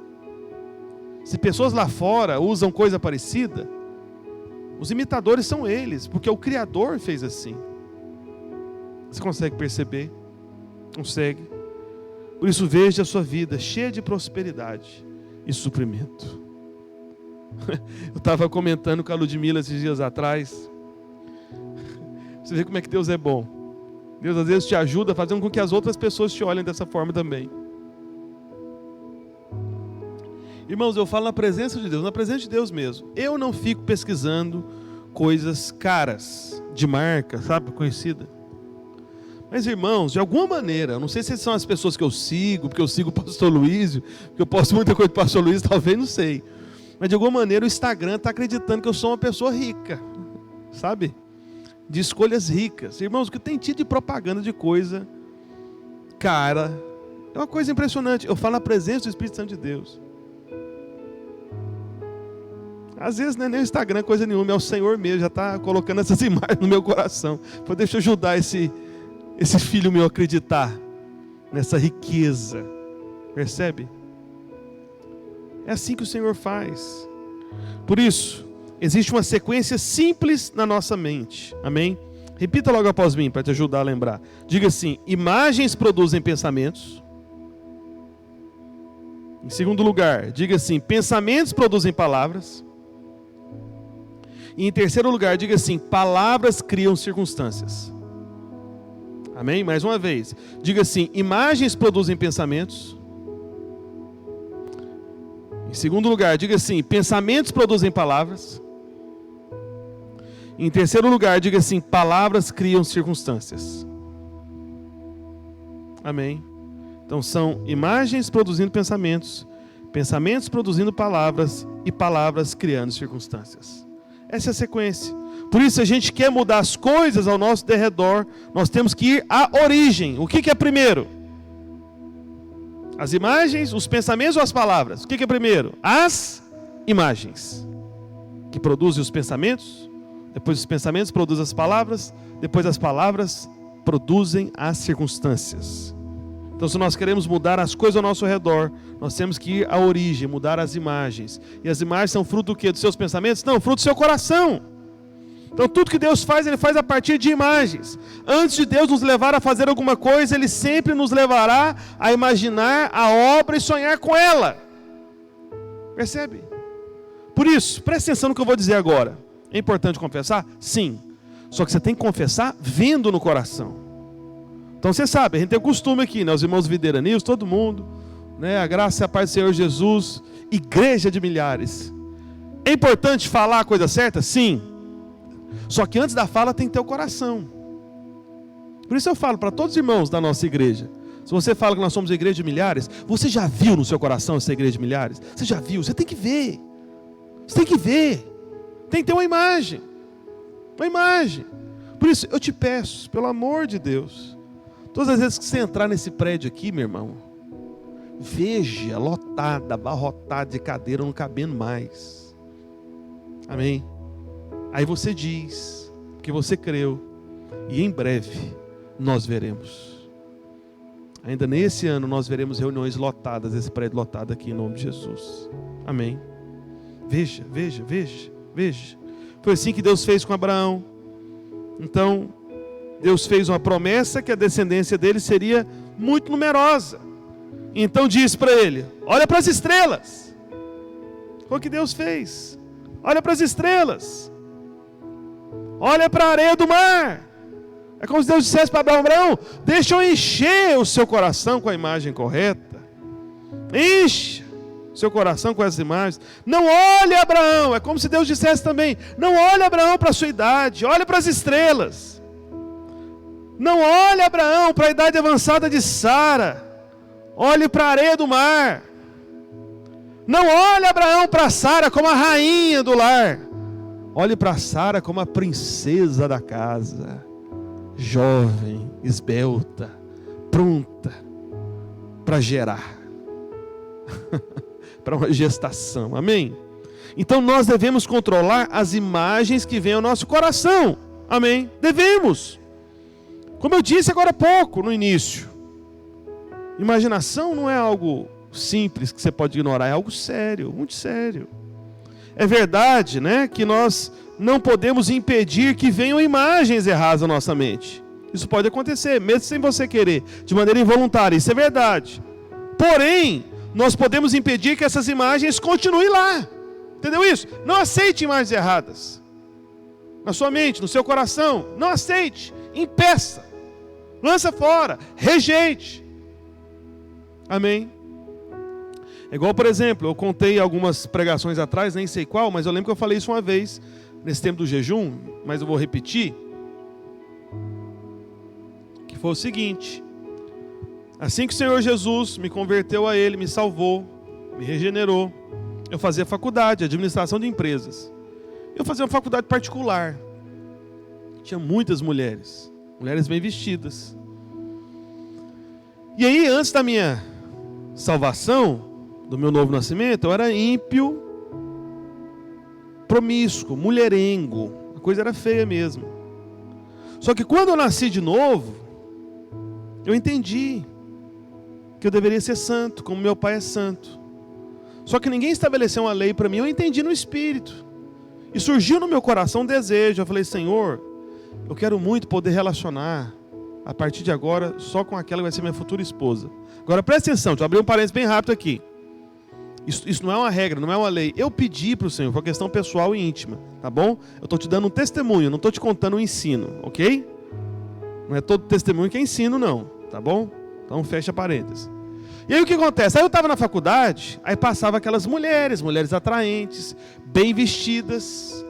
Se pessoas lá fora usam coisa parecida, os imitadores são eles, porque o Criador fez assim. Você consegue perceber? Consegue. Por isso veja a sua vida cheia de prosperidade e suprimento. Eu estava comentando com a Ludmila esses dias atrás. Você vê como é que Deus é bom. Deus às vezes te ajuda fazendo com que as outras pessoas te olhem dessa forma também. Irmãos, eu falo na presença de Deus, na presença de Deus mesmo. Eu não fico pesquisando coisas caras, de marca, sabe, conhecida. Mas irmãos, de alguma maneira, eu não sei se são as pessoas que eu sigo, porque eu sigo o pastor Luísio, porque eu posto muita coisa do pastor Luísio, talvez, não sei. Mas de alguma maneira o Instagram está acreditando que eu sou uma pessoa rica, sabe? De escolhas ricas. Irmãos, o que tem tido de propaganda de coisa cara, é uma coisa impressionante. Eu falo na presença do Espírito Santo de Deus. Às vezes não é nem o Instagram, coisa nenhuma, é o Senhor mesmo, já está colocando essas imagens no meu coração. Então deixa eu ajudar esse filho meu a acreditar nessa riqueza. Percebe? É assim que o Senhor faz. Por isso, existe uma sequência simples na nossa mente. Amém? Repita logo após mim, para te ajudar a lembrar. Diga assim: imagens produzem pensamentos. Em segundo lugar, diga assim: pensamentos produzem palavras. E em terceiro lugar, diga assim: palavras criam circunstâncias. Amém? Mais uma vez. Diga assim: imagens produzem pensamentos. Em segundo lugar, diga assim: pensamentos produzem palavras. Em terceiro lugar, diga assim: palavras criam circunstâncias. Amém? Então são imagens produzindo pensamentos, pensamentos produzindo palavras e palavras criando circunstâncias. Essa é a sequência. Por isso, se a gente quer mudar as coisas ao nosso derredor, nós temos que ir à origem. O que é primeiro? As imagens, os pensamentos ou as palavras? O que é primeiro? As imagens, que produzem os pensamentos. Depois os pensamentos produzem as palavras. Depois as palavras produzem as circunstâncias. Então, se nós queremos mudar as coisas ao nosso redor, nós temos que ir à origem, mudar as imagens. E as imagens são fruto do quê? Dos seus pensamentos? Não, fruto do seu coração. Então, tudo que Deus faz, Ele faz a partir de imagens. Antes de Deus nos levar a fazer alguma coisa, Ele sempre nos levará a imaginar a obra e sonhar com ela. Percebe? Por isso, preste atenção no que eu vou dizer agora. É importante confessar? Sim. Só que você tem que confessar vendo no coração. Então você sabe, a gente tem o costume aqui, né? Os irmãos Videira News, todo mundo, né? A graça e a paz do Senhor Jesus, igreja de milhares. É importante falar a coisa certa? Sim. Só que antes da fala tem que ter o coração. Por isso eu falo para todos os irmãos da nossa igreja. Se você fala que nós somos igreja de milhares, você já viu no seu coração essa igreja de milhares? Você já viu? Você tem que ver. Você tem que ver. Tem que ter uma imagem. Uma imagem. Por isso eu te peço, pelo amor de Deus, todas as vezes que você entrar nesse prédio aqui, meu irmão, veja lotada, abarrotada de cadeira, não cabendo mais. Amém? Aí você diz que você creu e em breve nós veremos. Ainda nesse ano nós veremos reuniões lotadas, esse prédio lotado aqui em nome de Jesus. Amém? Veja, veja, veja, veja. Foi assim que Deus fez com Abraão. Então, Deus fez uma promessa que a descendência dele seria muito numerosa. Então disse para ele: olha para as estrelas. Foi o que Deus fez. Olha para as estrelas. Olha para a areia do mar. É como se Deus dissesse para Abraão: deixa eu encher o seu coração com a imagem correta. Encha o seu coração com essas imagens. Não olhe, Abraão. É como se Deus dissesse também: não olhe, Abraão, para a sua idade. Olhe para as estrelas. Não olhe, Abraão, para a idade avançada de Sara. Olhe para a areia do mar. Não olhe Abraão para Sara como a rainha do lar. Olhe para Sara como a princesa da casa. Jovem, esbelta, pronta para gerar. Para uma gestação, amém? Então nós devemos controlar as imagens que vêm ao nosso coração, amém? Devemos. Como eu disse agora há pouco, no início, imaginação não é algo simples que você pode ignorar, é algo sério, muito sério. É verdade, né, que nós não podemos impedir que venham imagens erradas na nossa mente. Isso pode acontecer, mesmo sem você querer, de maneira involuntária, isso é verdade. Porém, nós podemos impedir que essas imagens continuem lá. Entendeu isso? Não aceite imagens erradas na sua mente, no seu coração. Não aceite, impeça, lança fora, rejeite. Amém? É igual, por exemplo, eu contei algumas pregações atrás, nem sei qual, mas eu lembro que eu falei isso uma vez, nesse tempo do jejum, mas eu vou repetir, que foi o seguinte: assim que o Senhor Jesus me converteu a Ele, me salvou, me regenerou, eu fazia faculdade, administração de empresas. Eu fazia uma faculdade particular. Tinha muitas mulheres bem vestidas. E aí, antes da minha salvação, do meu novo nascimento, eu era ímpio, promíscuo, mulherengo. A coisa era feia mesmo. Só que quando eu nasci de novo, eu entendi que eu deveria ser santo, como meu pai é santo. Só que ninguém estabeleceu uma lei para mim, eu entendi no Espírito. E surgiu no meu coração um desejo. Eu falei: Senhor, eu quero muito poder relacionar, a partir de agora, só com aquela que vai ser minha futura esposa. Agora presta atenção, deixa eu abrir um parênteses bem rápido aqui. Isso não é uma regra, não é uma lei. Eu pedi para o Senhor, foi uma questão pessoal e íntima, tá bom? Eu estou te dando um testemunho, não estou te contando um ensino, ok? Não é todo testemunho que é ensino, não, tá bom? Então fecha parênteses. E aí o que acontece? Aí eu estava na faculdade, aí passava aquelas mulheres atraentes, bem vestidas,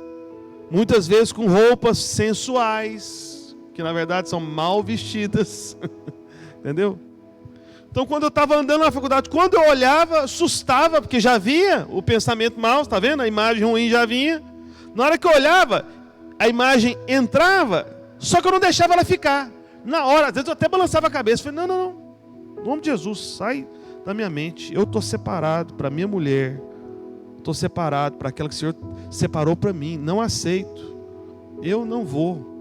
muitas vezes com roupas sensuais, que na verdade são mal vestidas, entendeu? Então quando eu estava andando na faculdade, quando eu olhava, assustava, porque já via o pensamento mau, está vendo? A imagem ruim já vinha. Na hora que eu olhava, a imagem entrava, só que eu não deixava ela ficar. Na hora, às vezes eu até balançava a cabeça, falei: não. Em nome de Jesus, sai da minha mente. Eu estou separado para minha mulher. Estou separado para aquela que o Senhor separou para mim. Não aceito. Eu não vou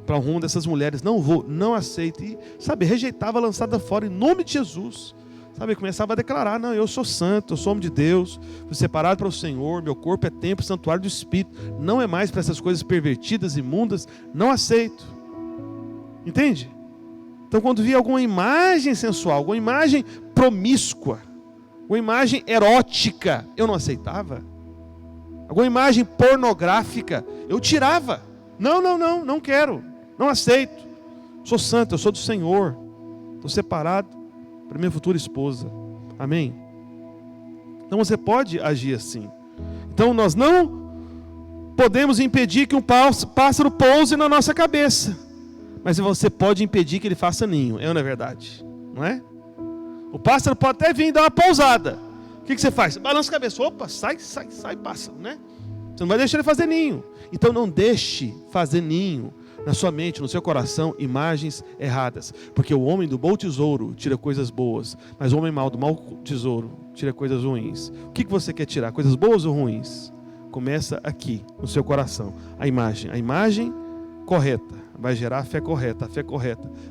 para o rumo dessas mulheres. Não vou, não aceito. E, sabe, rejeitava, lançada fora em nome de Jesus. Sabe, começava a declarar: não, eu sou santo, eu sou homem de Deus. Fui separado para o Senhor. Meu corpo é templo, santuário do Espírito. Não é mais para essas coisas pervertidas, imundas. Não aceito. Entende? Então quando via alguma imagem sensual, alguma imagem promíscua, alguma imagem erótica, eu não aceitava. Alguma imagem pornográfica, eu tirava. Não quero, não aceito. Sou santo, eu sou do Senhor. Estou separado para minha futura esposa. Amém? Então você pode agir assim. Então nós não podemos impedir que um pássaro pouse na nossa cabeça. Mas você pode impedir que ele faça ninho. Não é verdade? Não é? O pássaro pode até vir dar uma pousada. O que você faz? Você balança a cabeça. Opa, sai, pássaro, né? Você não vai deixar ele fazer ninho. Então não deixe fazer ninho na sua mente, no seu coração, imagens erradas. Porque o homem do bom tesouro tira coisas boas. Mas o homem mau do mau tesouro tira coisas ruins. O que você quer tirar? Coisas boas ou ruins? Começa aqui, no seu coração. A imagem correta vai gerar a fé correta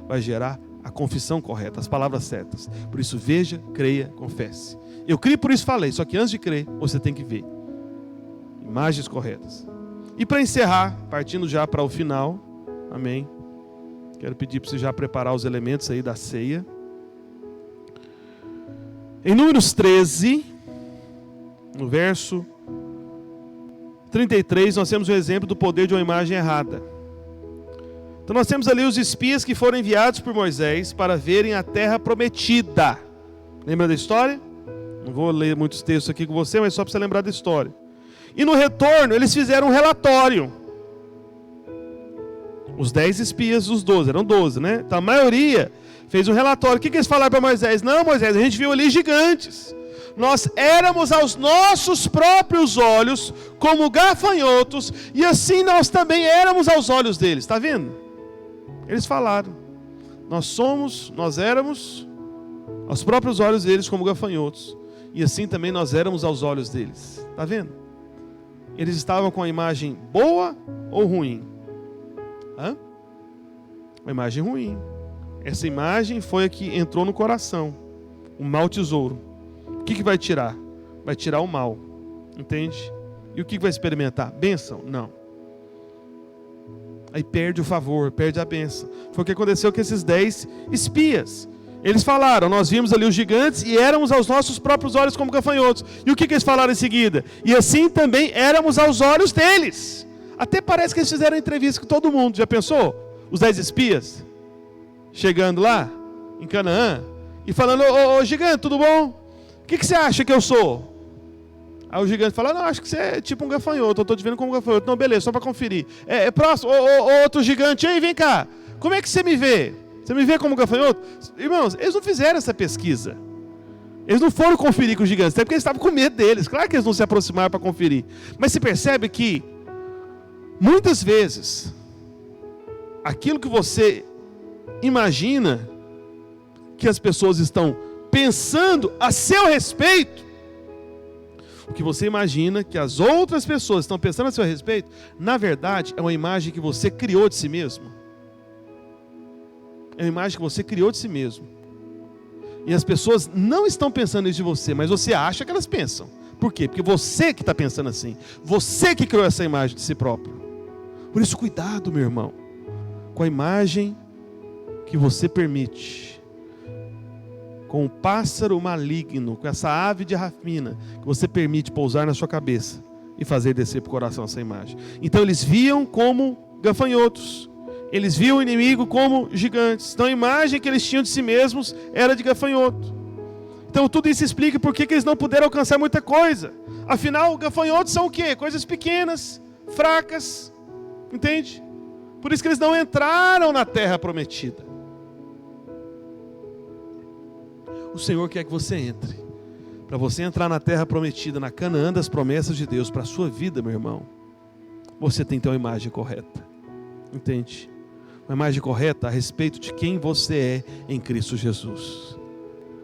vai gerar a confissão correta, as palavras certas. Por isso, veja, creia, confesse. Eu creio, por isso falei, só que antes de crer, você tem que ver imagens corretas. E para encerrar, partindo já para o final, amém, quero pedir para você já preparar os elementos aí da ceia. Em Números 13, no verso 33, nós temos o exemplo do poder de uma imagem errada. Então nós temos ali os espias que foram enviados por Moisés para verem a terra prometida. Lembra da história? Não vou ler muitos textos aqui com você, mas só para você lembrar da história. E no retorno eles fizeram um relatório. Os 10 espias, os 12, eram 12, né? Então a maioria fez um relatório. O que eles falaram para Moisés? Não, Moisés, a gente viu ali gigantes. nós éramos aos nossos próprios olhos como gafanhotos, e assim nós também éramos aos olhos deles. Está vendo? Eles falaram: nós éramos aos próprios olhos deles como gafanhotos, e assim também nós éramos aos olhos deles. Está vendo? Eles estavam com a imagem boa ou ruim? Uma imagem ruim. Essa imagem foi a que entrou no coração, o mau tesouro. O que vai tirar? Vai tirar o mal, entende? E o que vai experimentar? Bênção? Não. Aí perde o favor, perde a bênção. Foi o que aconteceu com esses 10 espias. Eles falaram: nós vimos ali os gigantes e éramos aos nossos próprios olhos como gafanhotos. E o que eles falaram em seguida? E assim também éramos aos olhos deles. Até parece que eles fizeram entrevista com todo mundo. Já pensou? Os 10 espias chegando lá em Canaã e falando: ô gigante, tudo bom? O que você acha que eu sou? Aí o gigante fala: não, acho que você é tipo um gafanhoto, eu estou te vendo como um gafanhoto. Não, beleza, só para conferir. Próximo, outro gigante, aí vem cá, como é que você me vê? Você me vê como gafanhoto? Irmãos, eles não fizeram essa pesquisa. Eles não foram conferir com os gigantes, até porque eles estavam com medo deles. Claro que eles não se aproximaram para conferir. Mas você percebe que muitas vezes aquilo que você imagina que as pessoas estão pensando a seu respeito, o que você imagina que as outras pessoas estão pensando a seu respeito, na verdade é uma imagem que você criou de si mesmo. É uma imagem que você criou de si mesmo. E as pessoas não estão pensando isso de você, mas você acha que elas pensam. Por quê? Porque você que está pensando assim. Você que criou essa imagem de si próprio. Por isso, cuidado, meu irmão, com a imagem que você permite, com o pássaro maligno, com essa ave de rapina que você permite pousar na sua cabeça e fazer descer para o coração essa imagem. Então eles viam como gafanhotos, eles viam o inimigo como gigantes. Então a imagem que eles tinham de si mesmos era de gafanhoto. Então tudo isso explica por que eles não puderam alcançar muita coisa. Afinal, gafanhotos são o quê? Coisas pequenas, fracas, entende? Por isso que eles não entraram na terra prometida. O Senhor quer que você entre. Para você entrar na terra prometida, na Canaã das promessas de Deus para a sua vida, meu irmão, você tem que ter uma imagem correta. Entende? Uma imagem correta a respeito de quem você é em Cristo Jesus.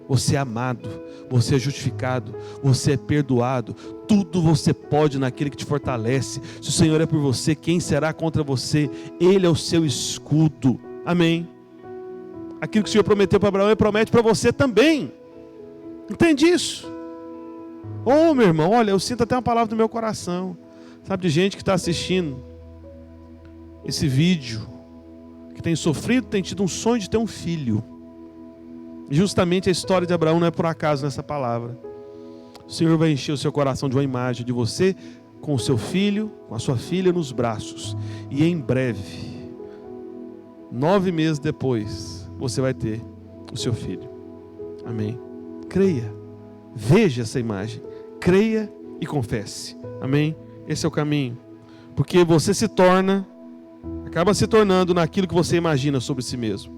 Você é amado, você é justificado, você é perdoado. Tudo você pode naquele que te fortalece. Se o Senhor é por você, quem será contra você? Ele é o seu escudo. Amém? Aquilo que o Senhor prometeu para Abraão, Ele promete para você também. Entende isso? Oh, meu irmão, olha, eu sinto até uma palavra no meu coração. Sabe, de gente que está assistindo esse vídeo, que tem sofrido, tem tido um sonho de ter um filho. E justamente a história de Abraão não é por acaso nessa palavra. O Senhor vai encher o seu coração de uma imagem de você com o seu filho, com a sua filha nos braços. E em breve, 9 meses depois, você vai ter o seu filho. Amém? Creia, veja essa imagem, creia e confesse. Amém? Esse é o caminho. Porque você acaba se tornando naquilo que você imagina sobre si mesmo.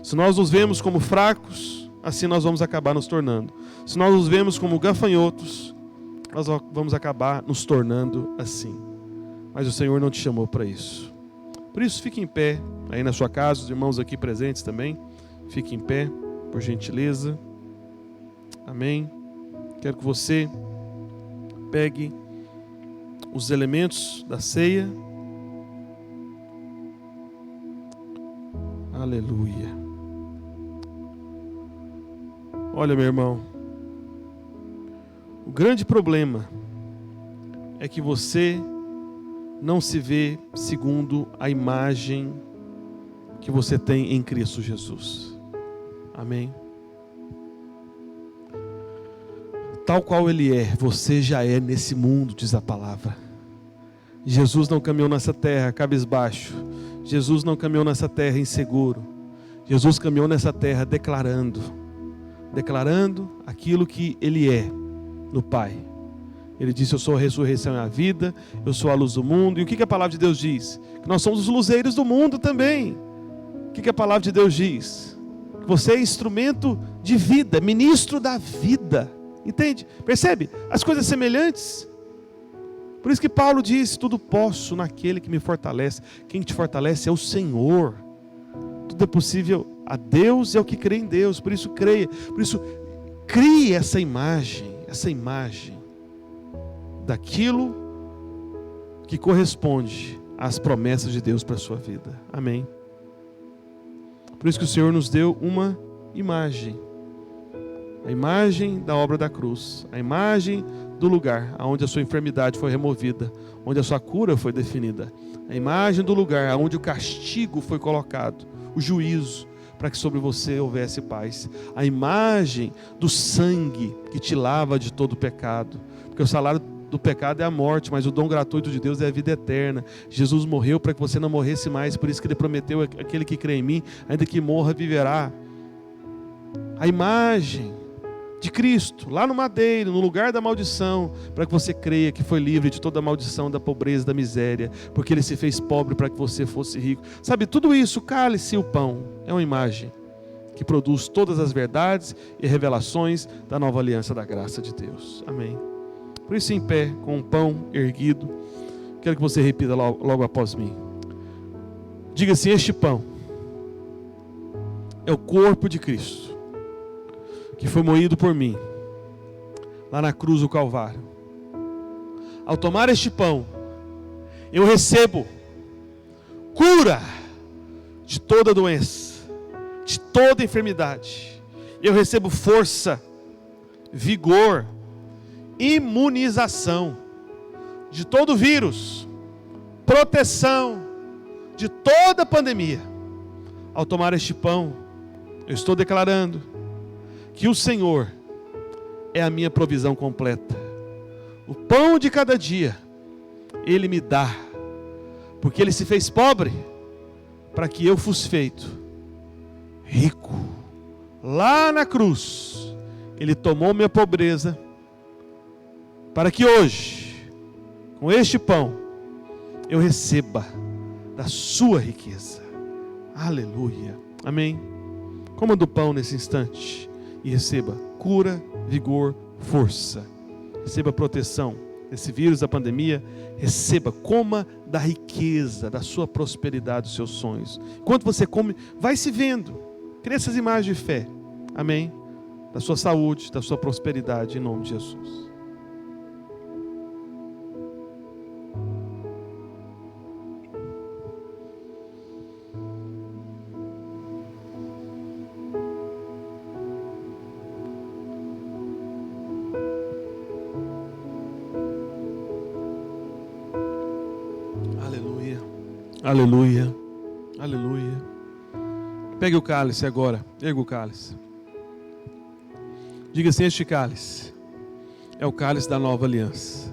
Se nós nos vemos como fracos, assim nós vamos acabar nos tornando. Se nós nos vemos como gafanhotos, nós vamos acabar nos tornando assim. Mas o Senhor não te chamou para isso. Por isso, fique em pé, aí na sua casa, os irmãos aqui presentes também, fique em pé, por gentileza. Amém? Quero que você pegue os elementos da ceia. Aleluia. Olha, meu irmão, o grande problema é que você não se vê segundo a imagem que você tem em Cristo Jesus. Amém? Tal qual Ele é, você já é nesse mundo, diz a palavra. Jesus não caminhou nessa terra cabisbaixo. Jesus não caminhou nessa terra inseguro. Jesus caminhou nessa terra declarando aquilo que Ele é no Pai. Ele disse: eu sou a ressurreição e a vida, eu sou a luz do mundo. E o que a palavra de Deus diz? Que nós somos os luzeiros do mundo também. O que a palavra de Deus diz? Que você é instrumento de vida, ministro da vida. Entende? Percebe? As coisas semelhantes. Por isso que Paulo diz, tudo posso naquele que me fortalece. Quem te fortalece é o Senhor. Tudo é possível a Deus e ao que crê em Deus. Por isso creia. Por isso crie essa imagem daquilo que corresponde às promessas de Deus para a sua vida. Amém. Por isso que o Senhor nos deu uma imagem. A imagem da obra da cruz. A imagem do lugar onde a sua enfermidade foi removida, onde a sua cura foi definida. A imagem do lugar onde o castigo foi colocado, o juízo, para que sobre você houvesse paz. A imagem do sangue que te lava de todo pecado. Porque o salário do pecado é a morte, mas o dom gratuito de Deus é a vida eterna. Jesus morreu para que você não morresse mais, por isso que Ele prometeu: aquele que crê em mim, ainda que morra, viverá. A imagem de Cristo, lá no madeiro, no lugar da maldição, para que você creia que foi livre de toda a maldição, da pobreza, da miséria, porque Ele se fez pobre para que você fosse rico. Sabe, tudo isso, o cálice e o pão, é uma imagem que produz todas as verdades e revelações da nova aliança da graça de Deus. Amém. Por isso, em pé, com o pão erguido, quero que você repita logo após mim. Diga assim: este pão é o corpo de Cristo, que foi moído por mim, lá na cruz do Calvário. Ao tomar este pão, eu recebo cura de toda doença, de toda enfermidade. Eu recebo força, vigor, imunização de todo vírus, proteção de toda pandemia. Ao tomar este pão, eu estou declarando que o Senhor é a minha provisão completa. O pão de cada dia Ele me dá, porque Ele se fez pobre para que eu fosse feito rico. Lá na cruz Ele tomou minha pobreza, para que hoje, com este pão, eu receba da sua riqueza. Aleluia. Amém. Coma do pão nesse instante e receba cura, vigor, força. Receba proteção desse vírus, da pandemia. Receba, coma da riqueza, da sua prosperidade, dos seus sonhos. Enquanto você come, vai se vendo. Cria essas imagens de fé. Amém. Da sua saúde, da sua prosperidade, em nome de Jesus. Aleluia, aleluia. Pegue o cálice agora, erga o cálice. Diga assim: este cálice é o cálice da nova aliança.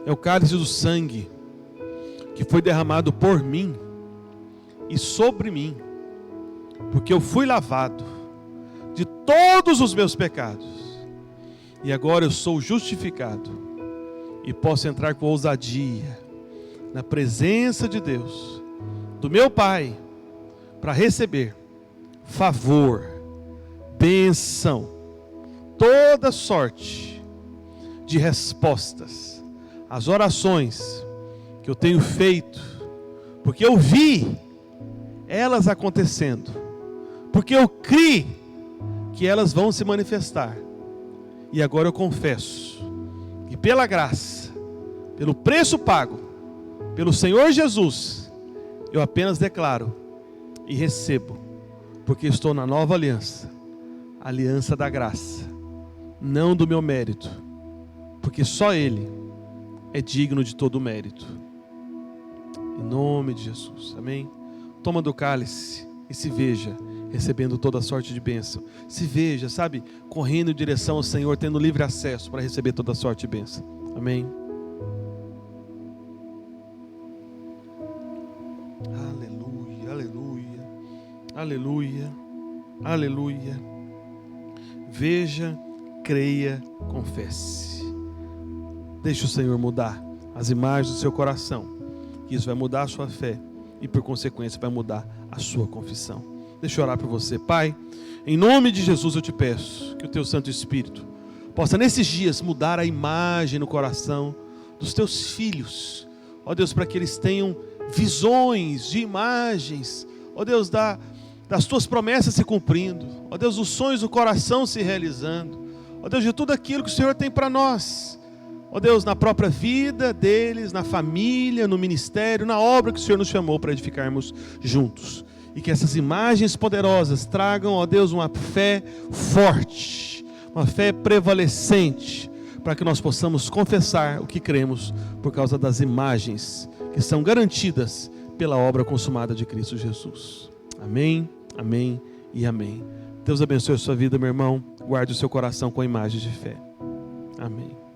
É o cálice do sangue que foi derramado por mim e sobre mim, porque eu fui lavado de todos os meus pecados. E agora eu sou justificado e posso entrar com ousadia na presença de Deus, do meu Pai, para receber favor, bênção, toda sorte de respostas às orações que eu tenho feito, porque eu vi elas acontecendo, porque eu criei que elas vão se manifestar. E agora eu confesso que pela graça, pelo preço pago pelo Senhor Jesus, eu apenas declaro e recebo, porque estou na nova aliança, a aliança da graça, não do meu mérito, porque só Ele é digno de todo o mérito. Em nome de Jesus, amém? Toma do cálice e se veja recebendo toda sorte de bênção. Se veja, sabe, correndo em direção ao Senhor, tendo livre acesso para receber toda sorte de bênção. Amém? Aleluia, aleluia. Veja, creia, confesse. Deixe o Senhor mudar as imagens do seu coração, que isso vai mudar a sua fé e por consequência vai mudar a sua confissão. Deixa eu orar por você. Pai, em nome de Jesus eu te peço que o teu Santo Espírito possa nesses dias mudar a imagem no coração dos teus filhos, ó Deus, para que eles tenham visões de imagens, ó Deus, das tuas promessas se cumprindo, ó Deus, os sonhos do coração se realizando, ó Deus, de tudo aquilo que o Senhor tem para nós, ó Deus, na própria vida deles, na família, no ministério, na obra que o Senhor nos chamou para edificarmos juntos. E que essas imagens poderosas tragam, ó Deus, uma fé forte, uma fé prevalecente, para que nós possamos confessar o que cremos por causa das imagens que são garantidas pela obra consumada de Cristo Jesus. Amém, amém e amém. Deus abençoe a sua vida, meu irmão. Guarde o seu coração com imagens de fé. Amém.